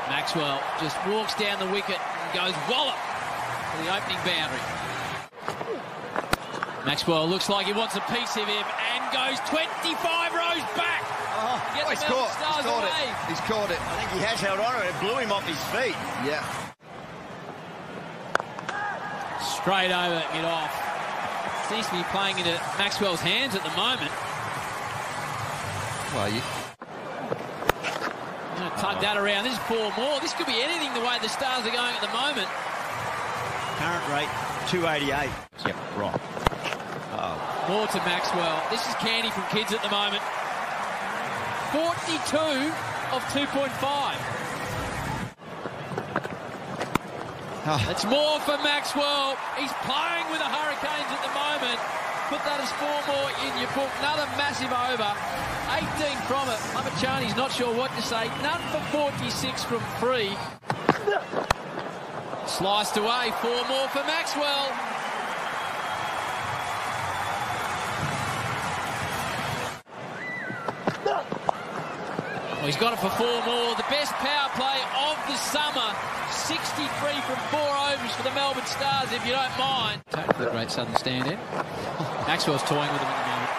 Maxwell just walks down the wicket and goes wallop for the opening boundary. Maxwell looks like he wants a piece of him and goes 25 rows back. He's caught it. He's caught it. I think he has held on to it. It blew him off his feet. Yeah. Straight over mid-off. Seems to be playing into Maxwell's hands at the moment. Well, you going to tug that around. This is 4 more. This could be anything the way the Stars are going at the moment. Current rate 288. Yep, right. More to Maxwell. This is candy from kids at the moment. 42 of 2.5. That's more for Maxwell. He's playing with the Hurricanes at the moment. Put that as 4 more in your book. Another massive over. 18 from it. Mamachani's not sure what to say. None for 46 from 3. Sliced away. 4 more for Maxwell. Well, he's got it for 4 more. The best power play of the summer. 63 from 4 overs for the Melbourne Stars, if you don't mind. For the great Southern stand-in. Maxwell's toying with him at the moment.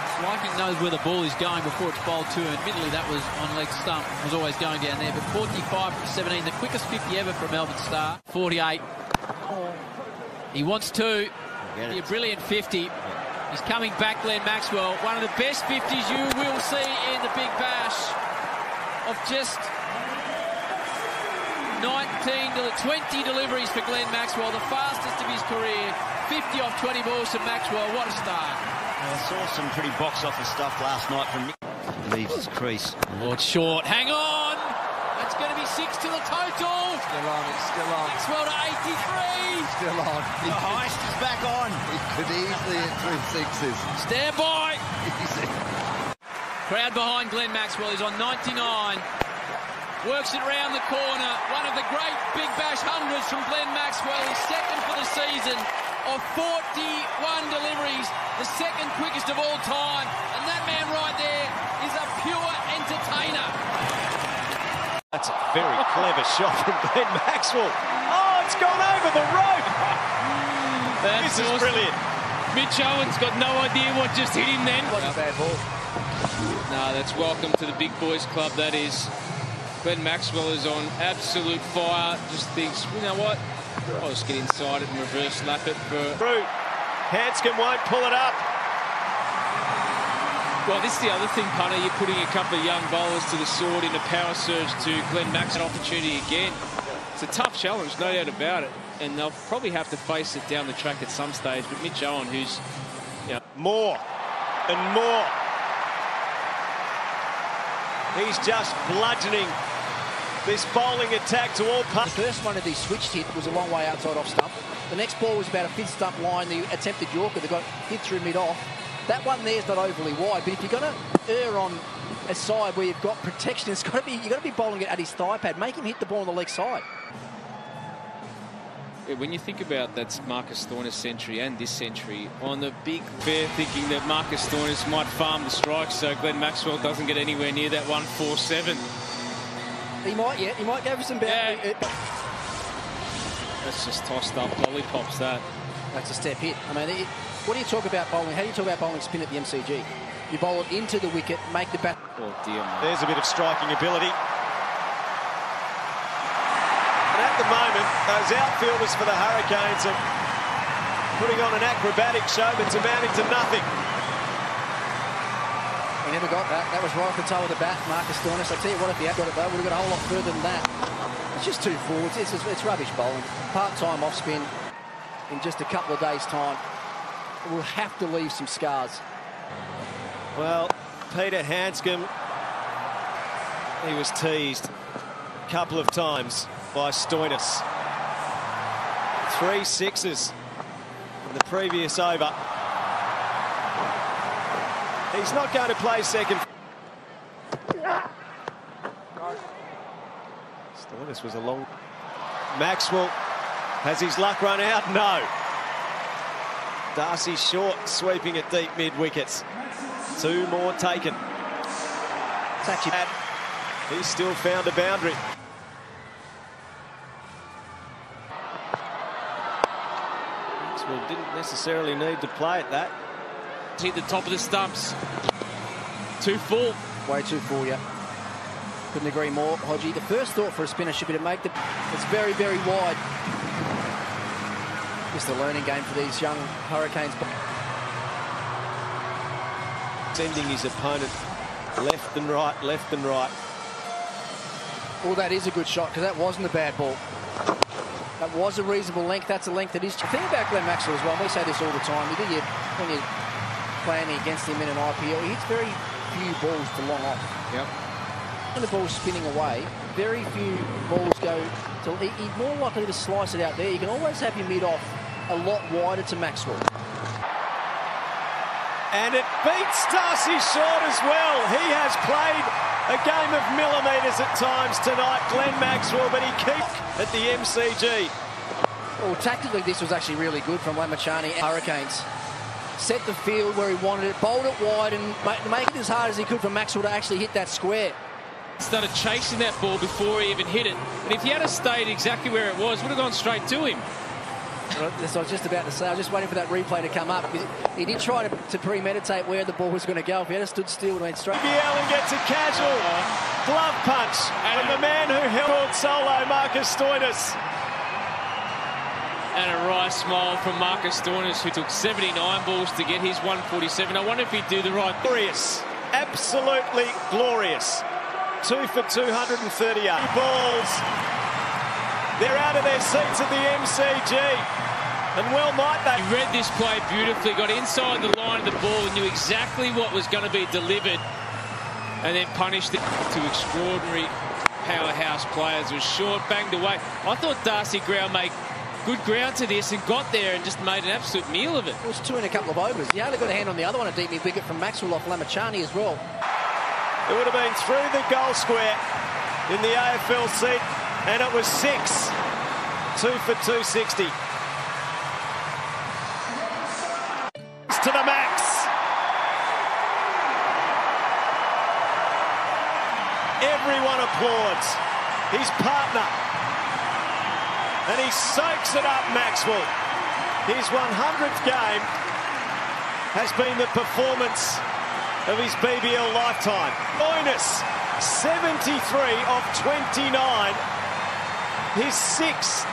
It's like he knows where the ball is going before it's bowled to him. Admittedly, that was on leg stump. It was always going down there. But 45 from 17, the quickest 50 ever for a Melbourne Star. 48. He wants 2. Be a brilliant 50. He's coming back, Glenn Maxwell. One of the best 50s you will see in the Big Bash of just 20 deliveries for Glenn Maxwell, the fastest of his career. 50 off 20 balls to Maxwell. What a start. I saw some pretty box office stuff last night from Nick. Leaves his crease. Lord short. Hang on. That's going to be 6 to the total. Still on. It's still on. Maxwell to 83. Still on. The heist is back on. He could easily hit 3 6s. Stand by. Easy. Crowd behind Glenn Maxwell. He's on 99. Works it round the corner. One of the great Big Bash hundreds from Glenn Maxwell. His second for the season of 41 deliveries. The second quickest of all time. And that man right there is a pure entertainer. That's a very clever shot from Glenn Maxwell. Oh, it's gone over the rope. This is awesome. Brilliant. Mitch Owen's got no idea what just hit him then. Wasn't a bad ball. No, that's welcome to the big boys club, that is. Glenn Maxwell is on absolute fire. Just thinks, you know what? I'll just get inside it and reverse lap it for... Through. Hanscom won't pull it up. Well, this is the other thing, punter. You're putting a couple of young bowlers to the sword in a power surge to Glenn Maxwell. Opportunity again. It's a tough challenge, no doubt about it. And they'll probably have to face it down the track at some stage. But Mitch Owen, who's... You know, more and more. He's just bludgeoning this bowling attack to all parts. The first one of these switched hit was a long way outside off stump. The next ball was about a 5th stump line. The attempted Yorker that got hit through mid-off. That one there's not overly wide, but if you're going to err on a side where you've got protection, it's got to be, you've got to be bowling it at his thigh pad. Make him hit the ball on the leg side. Yeah, when you think about that's Marcus Stoinis' century and this century, on the big fair thinking that Marcus Stoinis might farm the strike so Glenn Maxwell doesn't get anywhere near that 147. He might, yeah. He might go for some boundary. Yeah. That's just tossed up lollipops, that. That's a step hit. I mean, what do you talk about bowling? How do you talk about bowling spin at the MCG? You bowl it into the wicket, make the bat... Oh, dear, man. There's a bit of striking ability. And at the moment, those outfielders for the Hurricanes are putting on an acrobatic show that's amounting to nothing. We never got that. That was right off the toe of the bat, Marcus Stoinis. I tell you what, if he had got it though, we'd have got a whole lot further than that. It's just 2 forwards. It's rubbish bowling. Part-time off spin in just a couple of days' time. We'll have to leave some scars. Well, Peter Hanscom, he was teased a couple of times by Stoinis. 3 6s in the previous over. He's not going to play second. Stoinis was a long... Maxwell, has his luck run out? No. Darcy Short sweeping at deep mid-wickets. 2 more taken. It's actually... He's still found a boundary. Maxwell didn't necessarily need to play at that. Hit the top of the stumps. Too full. Way too full, yeah. Couldn't agree more, Hodgie. The first thought for a spinner should be to make it's very, very wide. Just a learning game for these young Hurricanes. Sending his opponent left and right, left and right. Well, that is a good shot, because that wasn't a bad ball. That was a reasonable length. That's a length that is. The thing about Glenn Maxwell as well, and we say this all the time, when you're playing against him in an IPL, he hits very few balls to long off. Yep. When the ball's spinning away, very few balls go to. He's more likely to slice it out there. You can always have your mid off a lot wider to Maxwell. And it beats Darcy's shot as well. He has played a game of millimetres at times tonight, Glenn Maxwell, but he keeps at the MCG. Well, tactically, this was actually really good from Lamachani. Hurricanes set the field where he wanted it, bowled it wide, and make it as hard as he could for Maxwell to actually hit that square. Started chasing that ball before he even hit it. And if he had stayed exactly where it was, would have gone straight to him. That's what I was just about to say. I was just waiting for that replay to come up. He did try to premeditate where the ball was going to go. If he had stood still and went straight. Allen gets a casual glove punch from the man who held solo, Marcus Stoinis. And a wry smile from Marcus Stoinis, who took 79 balls to get his 147. I wonder if he'd do the right thing. Glorious. Absolutely glorious. 2 for 238 balls. They're out of their seats at the MCG. And well might they. He read this play beautifully, got inside the line of the ball and knew exactly what was going to be delivered, and then punished it to extraordinary powerhouse players. It was short, banged away. I thought Darcy Grau made good ground to this and got there and just made an absolute meal of it. It was 2 in a couple of overs. He hardly got a hand on the other one, a deep mid-wicket from Maxwell off Lamachani as well. It would have been through the goal square in the AFL seat, and it was 6. 2 for 260. To the max. Everyone applauds his partner, and he soaks it up, Maxwell. His 100th game has been the performance of his BBL lifetime. Minus 73 of 29. His 6th